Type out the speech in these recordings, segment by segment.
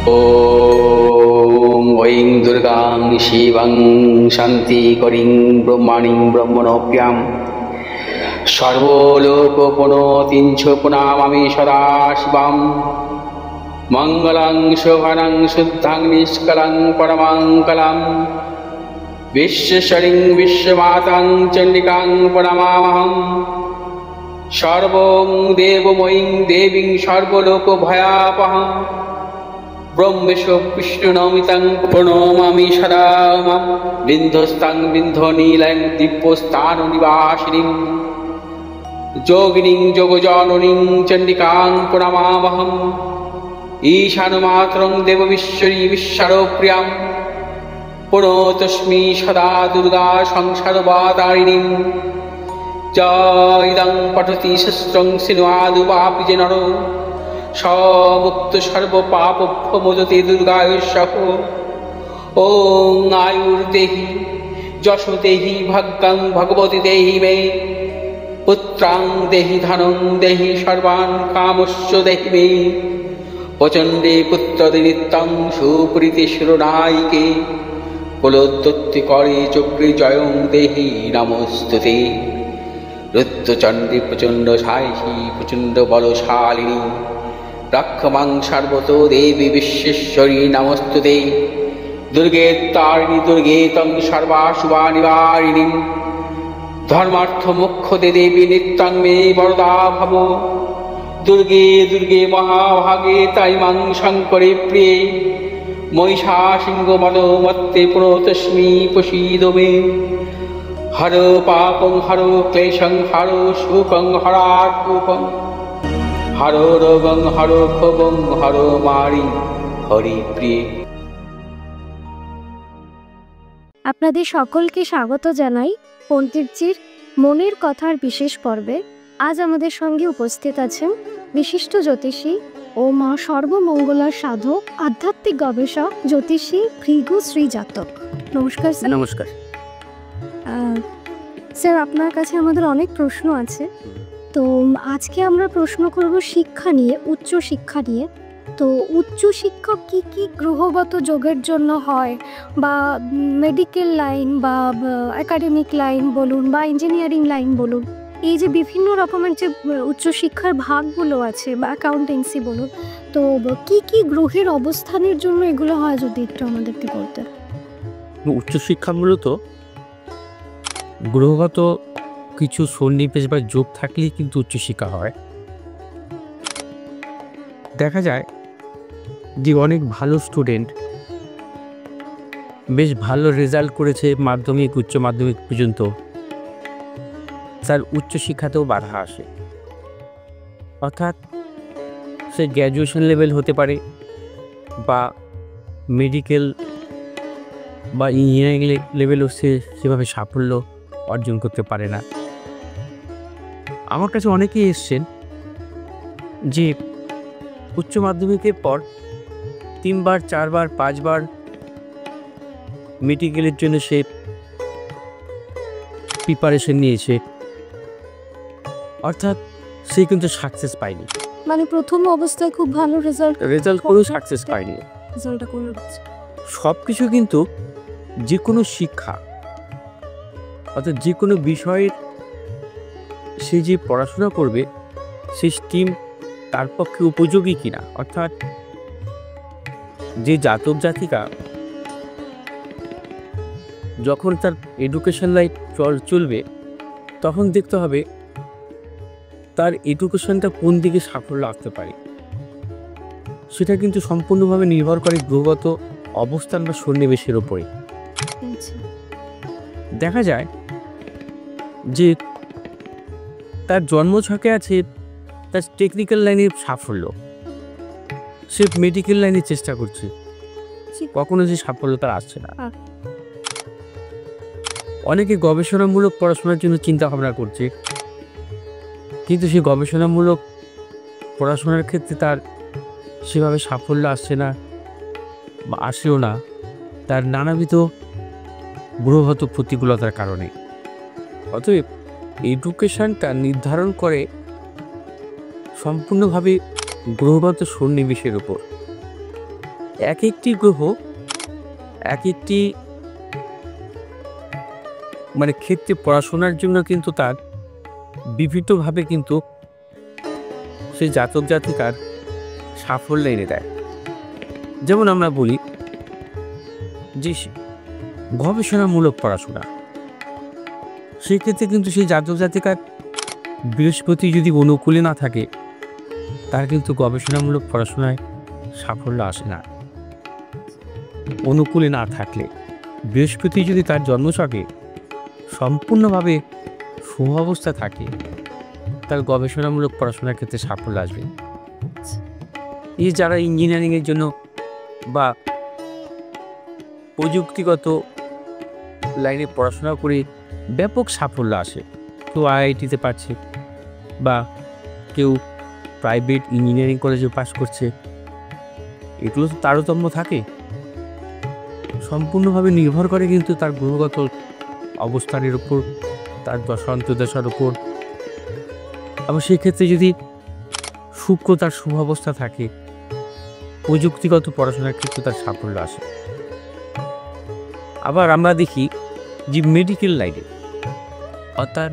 ॐ ऐं दुर्गां शिवं शान्तिकरीं ब्रह्मणीं ब्रह्मणोऽप्यां सर्वलोकपुनोतिं च पुनामामि सदा शिवां मङ्गलं शोभनं शुद्धं निष्कलं परमङ्गलं विश्वेश्वरीं विश्वमातां चण्डिकां प्रणमामहं सर्वं देवमयीं देवीं सर्वलोकभयापहं ब्रह्मेशो विष्णुनमितं प्रणमामि सदा मां बिन्धस्तां बिन्धनीलयं दिव्यस्थाननिवासिनीं योगिनीं योगजननीं चण्डिकां प्रणमामहम् ईशानमात्रं देवविश्वरी विश्वप्रियां प्रणतोऽस्मि सदा दुर्गा संसारवातारिणीं इदं पठति शस्त्रं सिन्वादुवापि च नरो स मुक्त सर्वपापभ्यो मोचते दुर्गायुष्यः ॐ आयुर्देहि यशो देहि भाग्यं भगवती देहि मे पुत्रां देहि धनं देहि सर्वान् कामश्च देहि मे प्रचण्डे पुत्रदे नित्यं सुप्रीतिशिरोनायिके कुलोत्पत्तिकरे चक्रे जयं देहि नमोस्तुते रुद्रचण्डी प्रचण्ड सायिषी प्रचण्ड बलशालिनी रक्षमां सर्वतो देवी विश्वेश्वरी नमोस्तुते दुर्गे तारिणी दुर्गे तं सर्वाशुभानिवारिणीं धर्मार्थ मोक्षदे देवी नित्यं मे वरदा भव दुर्गे दुर्गे महाभागे ताइमां शङ्करे प्रिये महिषासिंहमदोमत्ते प्रणतोऽस्मि प्रसीद मे हरो पापं हरो क्लेशं हरो शोकं हरात्मकं हरो रोगं हरो क्षोभं हरो मारि हरि प्रिये। আপনাদের সকলকে স্বাগত জানাই পণ্ডিতজির মনের কথার বিশেষ পর্বে। আজ আমাদের সঙ্গে উপস্থিত আছেন বিশিষ্ট জ্যোতিষী ও মা সর্বমঙ্গলার সাধক আধ্যাত্মিক গবেষক জ্যোতিষী ভৃগু শ্রী জাতক। নমস্কার স্যার। নমস্কার স্যার, আপনার কাছে আমাদের অনেক প্রশ্ন আছে, তো আজকে আমরা প্রশ্ন করব শিক্ষা নিয়ে, উচ্চ শিক্ষা নিয়ে। তো উচ্চ শিক্ষা কি কি গ্রহগত যোগের জন্য হয়, বা মেডিকেল লাইন বা একাডেমিক লাইন বলুন বা ইঞ্জিনিয়ারিং লাইন বলুন, এই যে বিভিন্ন রকমের যে উচ্চশিক্ষার ভাগগুলো আছে বা অ্যাকাউন্টেন্সি বলুন, তো কি কি গ্রহের অবস্থানের জন্য এগুলো হয় যদি একটু আমাদেরকে বলতে। উচ্চশিক্ষা মূলত গ্রহগত কিছু সন্নিবেশ বা যোগ থাকলেই কিন্তু উচ্চশিক্ষা হয়। দেখা যায় যে অনেক ভালো স্টুডেন্ট বেশ ভালো রেজাল্ট করেছে মাধ্যমিক উচ্চ মাধ্যমিক পর্যন্ত, তার উচ্চশিক্ষাতেও বাধা আসে। অর্থাৎ সে গ্র্যাজুয়েশন লেভেল হতে পারে বা মেডিকেল বা ইঞ্জিনিয়ারিং লেভেলও সে সেভাবে সাফল্য অর্জন করতে পারে না। আমার কাছে অনেকেই এসছেন যে উচ্চ মাধ্যমিকের পর 3 বার 4 বার 5 বার মেডিকেলের জন্য সে প্রিপারেশন নিয়েছে, অর্থাৎ সে কিন্তু সাকসেস পায়নি। মানে প্রথম অবস্থায় খুব ভালো রেজাল্ট করেও সাকসেস পায়নি। সব কিছু কিন্তু যে কোনো শিক্ষা অর্থাৎ যে কোনো বিষয়ের সে যে পড়াশোনা করবে সেই স্ট্রিম তার পক্ষে উপযোগী কিনা, অর্থাৎ যে জাতক জাতিকা যখন তার এডুকেশন লাইফ চলবে তখন দেখতে হবে তার এডুকেশনটা কোন দিকে সাফল্য আসতে পারে। সেটা কিন্তু সম্পূর্ণভাবে নির্ভর করে গ্রহগত অবস্থান বা সন্নিবেশের ওপরে। দেখা যায় যে তার জন্মছকে আছে তার টেকনিক্যাল লাইনের সাফল্য, সে মেডিকেল লাইনে চেষ্টা করছে, কখনো যে সাফল্য তার আসছে না। অনেকে গবেষণামূলক পড়াশোনার জন্য চিন্তা ভাবনা করছে, কিন্তু সেই গবেষণামূলক পড়াশোনার ক্ষেত্রে তার সেভাবে সাফল্য আসছে না বা আসেও না, তার নানাবিধ গ্রহগত প্রতিকূলতার কারণে। অতএব এডুকেশনটা নির্ধারণ করে সম্পূর্ণভাবে গ্রহগত সন্নিবেশের উপর। এক একটি গ্রহ এক একটি মানে ক্ষেত্রে পড়াশোনার জন্য কিন্তু তার বিভিন্নভাবে কিন্তু সেই জাতক জাতিকার সাফল্য এনে দেয়। যেমন আমরা বলি যে গবেষণামূলক পড়াশোনা, সেক্ষেত্রে কিন্তু সেই জাতক জাতিকার বৃহস্পতি যদি অনুকূলে না থাকে, তার কিন্তু গবেষণামূলক পড়াশোনায় সাফল্য আসে না। অনুকূলে না থাকলে, বৃহস্পতি যদি তার জন্মছকে সম্পূর্ণভাবে সুঅবস্থা থাকে, তার গবেষণামূলক পড়াশোনার ক্ষেত্রে সাফল্য আসবে। এই যারা ইঞ্জিনিয়ারিংয়ের জন্য বা প্রযুক্তিগত লাইনে পড়াশোনা করে ব্যাপক সাফল্য আসে, কেউ আইআইটিতে পাচ্ছে বা কেউ প্রাইভেট ইঞ্জিনিয়ারিং কলেজে পাস করছে, এগুলো তো তারতম্য থাকে, সম্পূর্ণভাবে নির্ভর করে কিন্তু তার গ্রহগত অবস্থানের উপর, তার দশান্তদশার উপর। আবার সেক্ষেত্রে যদি শুক্র তার শুভ অবস্থা থাকে, প্রযুক্তিগত পড়াশোনার ক্ষেত্রে তার সাফল্য আসে। আবার আমরা দেখি যে মেডিকেল লাইনে, অর্থাৎ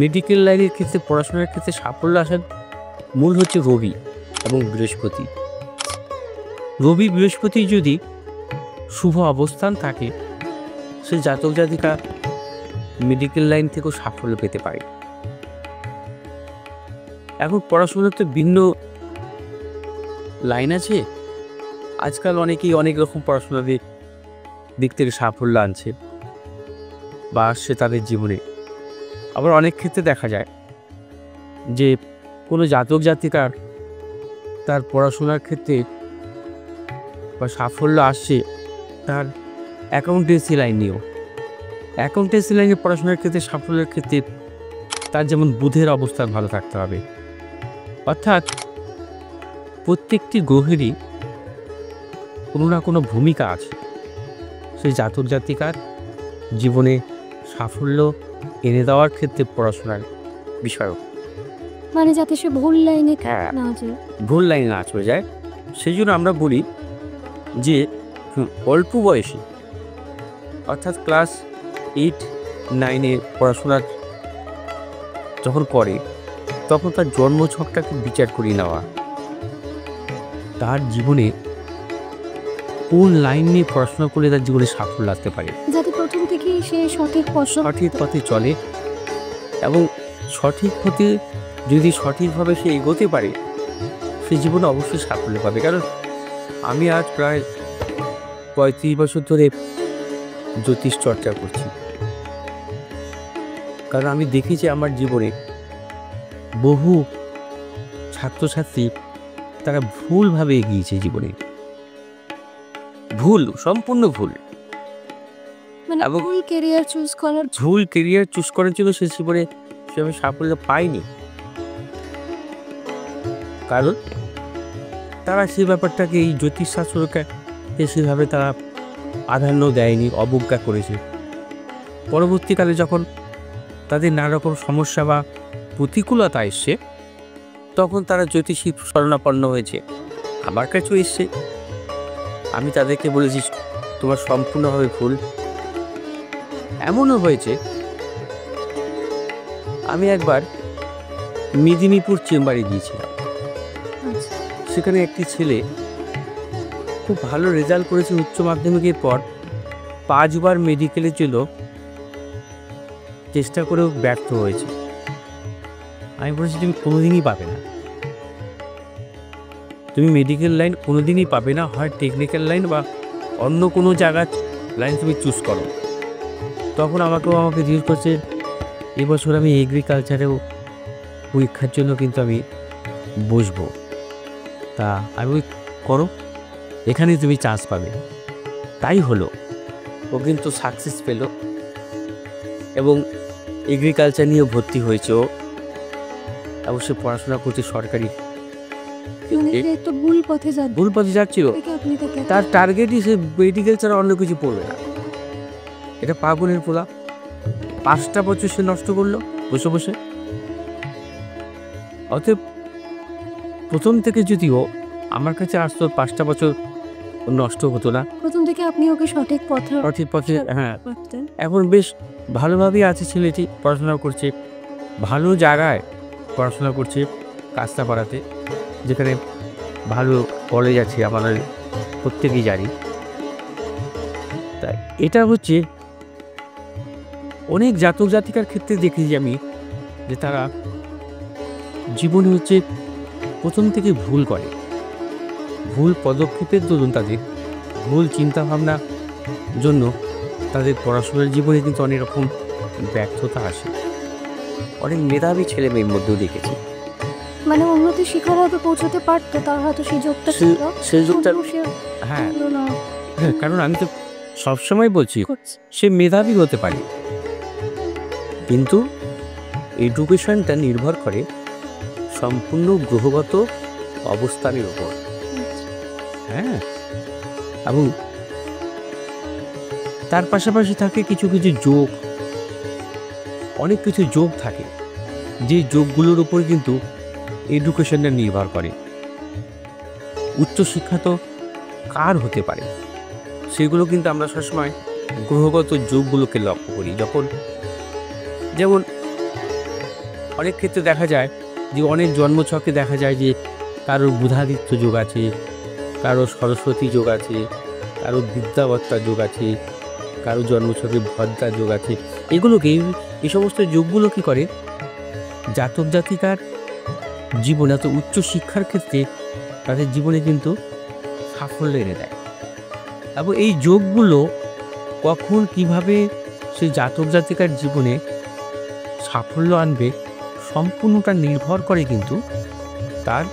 মেডিকেল লাইনের ক্ষেত্রে পড়াশোনার ক্ষেত্রে সাফল্য আসার মূল হচ্ছে রবি এবং বৃহস্পতি। রবি বৃহস্পতি যদি শুভ অবস্থান থাকে, সে জাতক জাতিকা মেডিকেল লাইন থেকেও সাফল্য পেতে পারে। এখন পড়াশোনার তো ভিন্ন লাইন আছে, আজকাল অনেকেই অনেক রকম পড়াশোনার দিক থেকে সাফল্য আনছে বা আসছে তাদের জীবনে। আবার অনেক ক্ষেত্রে দেখা যায় যে কোনো জাতক জাতিকার তার পড়াশোনার ক্ষেত্রে বা সাফল্য আসছে তার অ্যাকাউন্টেন্সি লাইন নিয়েও। অ্যাকাউন্টেন্সি লাইনে পড়াশোনার ক্ষেত্রে সাফল্যের ক্ষেত্রে তার যেমন বুধের অবস্থান ভালো থাকতে হবে, অর্থাৎ প্রত্যেকটি গ্রহেরই কোনো না কোনো ভূমিকা আছে সেই জাতক জাতিকার জীবনে সাফল্য এনে দেওয়ার ক্ষেত্রে পড়াশোনার বিষয়, মানে যাতে সে ভুল লাইনে না যায়, ভুল লাইনে না চলে যায়। সেই জন্য আমরা বলি যে অল্প বয়সে, অর্থাৎ ক্লাস 8-9 পড়াশোনার যখন করে, তখন তার জন্মছকটাকে বিচার করে নেওয়া, তার জীবনে কোন লাইন নিয়ে পড়াশোনা করলে তার জীবনে সাফল্য আসতে পারে, যাতে প্রথম থেকেই সে সঠিক পথে চলে এবং সঠিক পথে যদি সঠিকভাবে সে এগোতে পারে, সে জীবনে অবশ্যই সাফল্য পাবে। কারণ আমি আজ প্রায় 35 বছর ধরে জ্যোতিষ চর্চা করছি, কারণ আমি দেখেছি আমার জীবনে বহু ছাত্রছাত্রী তারা ভুলভাবে এগিয়েছে জীবনে, সম্পূর্ণ ভুল, মানে ভুল ক্যারিয়ার চুজ করার জন্য সে জীবনে সেভাবে সাফল্য পায়নি। কারণ তারা সেই ব্যাপারটাকে, এই জ্যোতিষশাস্ত্রকে সেভাবে তারা প্রাধান্য দেয়নি, অবজ্ঞা করেছে। পরবর্তীকালে যখন তাদের নানা রকম সমস্যা বা প্রতিকূলতা এসছে, তখন তারা জ্যোতিষী শরণাপন্ন হয়েছে, আমার কাছেও এসছে। আমি তাদেরকে বলেছি তোমার সম্পূর্ণভাবে ভুল। এমনও হয়েছে, আমি একবার মেদিনীপুর চেম্বারে গিয়েছিলাম, সেখানে একটি ছেলে খুব ভালো রেজাল্ট করেছে উচ্চ মাধ্যমিকের পর, 5 বার মেডিকেলের জন্য চেষ্টা করেও ব্যর্থ হয়েছে। আমি বলেছি তুমি কোনোদিনই পাবে না, তুমি মেডিকেল লাইন কোনোদিনই পাবে না, হয় টেকনিক্যাল লাইন বা অন্য কোনো জায়গার লাইন তুমি চুজ করো। তখন আমাকে জিজ্ঞেস করছে এবছর আমি এগ্রিকালচারেও পরীক্ষার জন্য কিন্তু আমি বসবো, তা আমি করো, এখানে তুমি চান্স পাবে। তাই হলো, ও কিন্তু সাকসেস পেল এবং এগ্রিকালচার নিয়েও ভর্তি হয়েছে ও, অবশ্যই পড়াশোনা করছে সরকারি। ভুল পথে যাচ্ছিল, তার টার্গেটই সে মেডিকেল ছাড়া অন্য কিছু পড়বে না। এটা পাগলের পোলা, 5টা বছর সে নষ্ট করলো বসে বসে। অতএব প্রথম থেকে যদি ও আমার কাছে আসতো 5টা বছর নষ্ট হতো না, প্রথম থেকে আপনি ওকে সঠিক পথে সঠিক পথে। হ্যাঁ, রাখতেন। এখন বেশ ভালোভাবেই আছে ছেলেটি, পড়াশোনা করছে, ভালো জায়গায় পড়াশোনা করছে কাস্তাপাড়াতে, যেখানে ভালো কলেজ আছে আমাদের প্রত্যেকেই জানি। তাই এটা হচ্ছে অনেক জাতক জাতিকার ক্ষেত্রে দেখেছি আমি যে তারা জীবনে হচ্ছে প্রথম থেকে ভুল করে, ভুল পদক্ষেপের দরুন তাদের ভুল চিন্তাভাবনা জন্য তাদের পড়াশোনার জীবনে কিন্তু অনেক রকম ব্যর্থতা আসে। অনেক মেধাবী ছেলে মেয়ের মধ্যেও দেখেছি। মানে উন্নতি শিখরে হয়তো পৌঁছতে পারতো, তার হয়তো সেই যোগটা সে- ছিল, সেই যোগটা- কিন্তু সে হ্যাঁ হলো না, হ্যাঁ, কারণ আমি তো সবসময় বলছি করছে। সে মেধাবী হতে পারে, কিন্তু এডুকেশনটা নির্ভর করে সম্পূর্ণ গ্রহগত অবস্থানের উপর। হ্যাঁ, এবং তার পাশাপাশি থাকে কিছু কিছু যোগ, অনেক কিছু যোগ থাকে যে যোগগুলোর উপর কিন্তু এডুকেশনটা নির্ভর করে। উচ্চশিক্ষা তো কার হতে পারে সেগুলো কিন্তু আমরা সবসময় গ্রহগত যোগগুলোকে লক্ষ্য করি। যেমন অনেক ক্ষেত্রে দেখা যায় যে অনেক জন্মছকে দেখা যায় যে কারোর বুধাদিত্য যোগ আছে, কারো সরস্বতী যোগ আছে, কারো বিদ্যাবত্তা যোগ আছে, কারো জন্মছকে ভদ্রা যোগ আছে। এগুলোকে, এই সমস্ত যোগগুলো কী করে জাতক জাতিকার জীবনে, এত উচ্চ শিক্ষার ক্ষেত্রে তাদের জীবনে কিন্তু সাফল্য এনে দেয়। এবং এই যোগগুলো কখন কিভাবে সেই জাতক জাতিকার জীবনে সাফল্য আনবে সম্পূর্ণটা নির্ভর করে কিন্তু তার,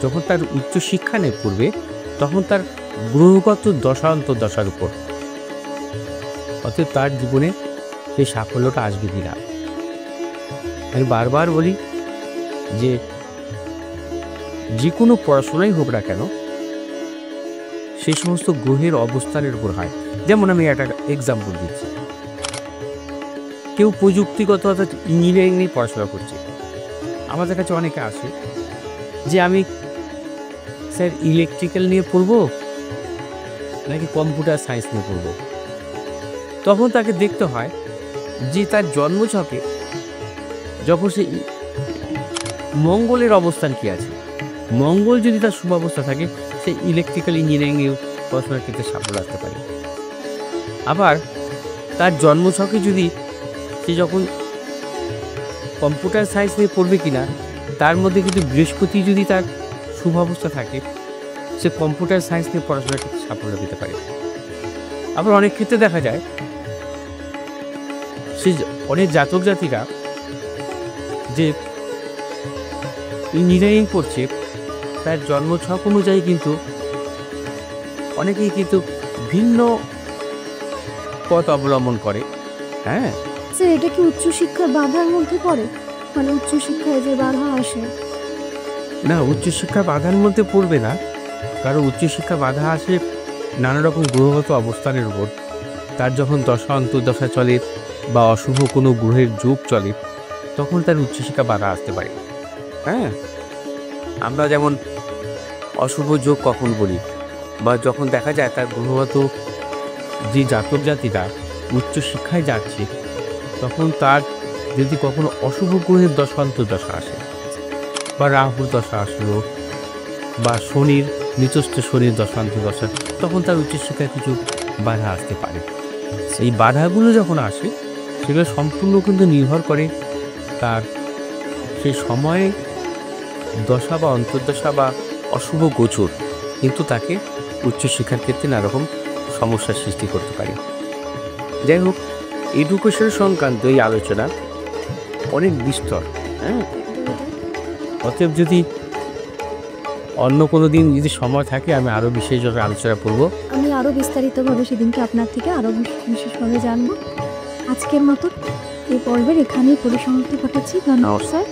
যখন তার উচ্চশিক্ষা নিয়ে পড়বে তখন তার গ্রহগত দশা অন্তর্দশার উপর, অতএব তার জীবনে সেই সাফল্যটা আসবে কিনা। আমি বারবার বলি যে যে কোনো পড়াশোনাই হোক না কেন সেই সমস্ত গ্রহের অবস্থানের উপর হয়। যেমন আমি একটা এক্সাম্পল দিচ্ছি, কেউ প্রযুক্তিগত অর্থাৎ ইঞ্জিনিয়ারিং নিয়ে পড়াশোনা করছে, আমাদের কাছে অনেকে আসে যে আমি স্যার ইলেকট্রিক্যাল নিয়ে পড়বো নাকি কম্পিউটার সায়েন্স নিয়ে পড়বো। তখন তাকে দেখতে হয় যে তার জন্মছকে যখন সে মঙ্গলের অবস্থান কী আছে, মঙ্গল যদি তার শুভ অবস্থা থাকে সে ইলেকট্রিক্যাল ইঞ্জিনিয়ারিং নিয়ে পড়াশোনার ক্ষেত্রে সাফল্য আসতে পারে। আবার তার জন্মছকে যদি সে যখন কম্পিউটার সায়েন্স নিয়ে পড়বে কিনা তার মধ্যে কিন্তু বৃহস্পতি যদি তার শুভ অবস্থা থাকে সে কম্পিউটার সায়েন্স নিয়ে পড়াশোনার ক্ষেত্রে সাফল্য পেতে পারে। আবার অনেক ক্ষেত্রে দেখা যায় সে অনেক জাতক জাতিরা যে ইঞ্জিনিয়ারিং পড়ছে তার জন্মছক অনুযায়ী কিন্তু অনেকেই কিন্তু ভিন্ন পথ অবলম্বন করে। হ্যাঁ স্যার, এটা কি উচ্চশিক্ষার বাধার মধ্যে পড়ে? মানে উচ্চশিক্ষায় যে বাধা আসে? না, উচ্চশিক্ষা বাধার মধ্যে পড়বে না, কারণ উচ্চশিক্ষা বাধা আসে নানা রকম গ্রহগত অবস্থানের উপর। তার যখন দশা অন্তর্দশা চলে বা অশুভ কোনো গ্রহের যোগ চলে তখন তার উচ্চশিক্ষা বাধা আসতে পারে। হ্যাঁ, আমরা যেমন অশুভ যোগ কখন বলি, বা যখন দেখা যায় তার গ্রহগত যে জাতক জাতিরা উচ্চশিক্ষায় যাচ্ছে তখন তার যদি কখনো অশুভ গ্রহের দশা অন্তর্দশা আসে বা রাহুর দশা আসলো বা শনির নিচস্থ শনির দশা অন্তর্দশা, তখন তার উচ্চশিক্ষায় কিছু বাধা আসতে পারে। এই বাধাগুলো যখন আসে সেগুলো সম্পূর্ণ কিন্তু নির্ভর করে তার সেই সময়ে দশা বা অন্তর্দশা বা অশুভ গোচর কিন্তু তাকে উচ্চশিক্ষার ক্ষেত্রে নানারকম সমস্যার সৃষ্টি করতে পারে। যাই হোক, এডুকেশন সংক্রান্ত এই আলোচনা অনেক বিস্তর। হ্যাঁ, অতএব যদি অন্য কোনো দিন যদি সময় থাকে আমি আরও বিশেষভাবে আলোচনা করব। আমি আরও বিস্তারিতভাবে সেদিনকে আপনার থেকে আরও বিশেষভাবে জানবো। আজকের মতো এই পর্বের এখানেই পরিসমাপ্তি ঘটাচ্ছি। ধন্যবাদ স্যার।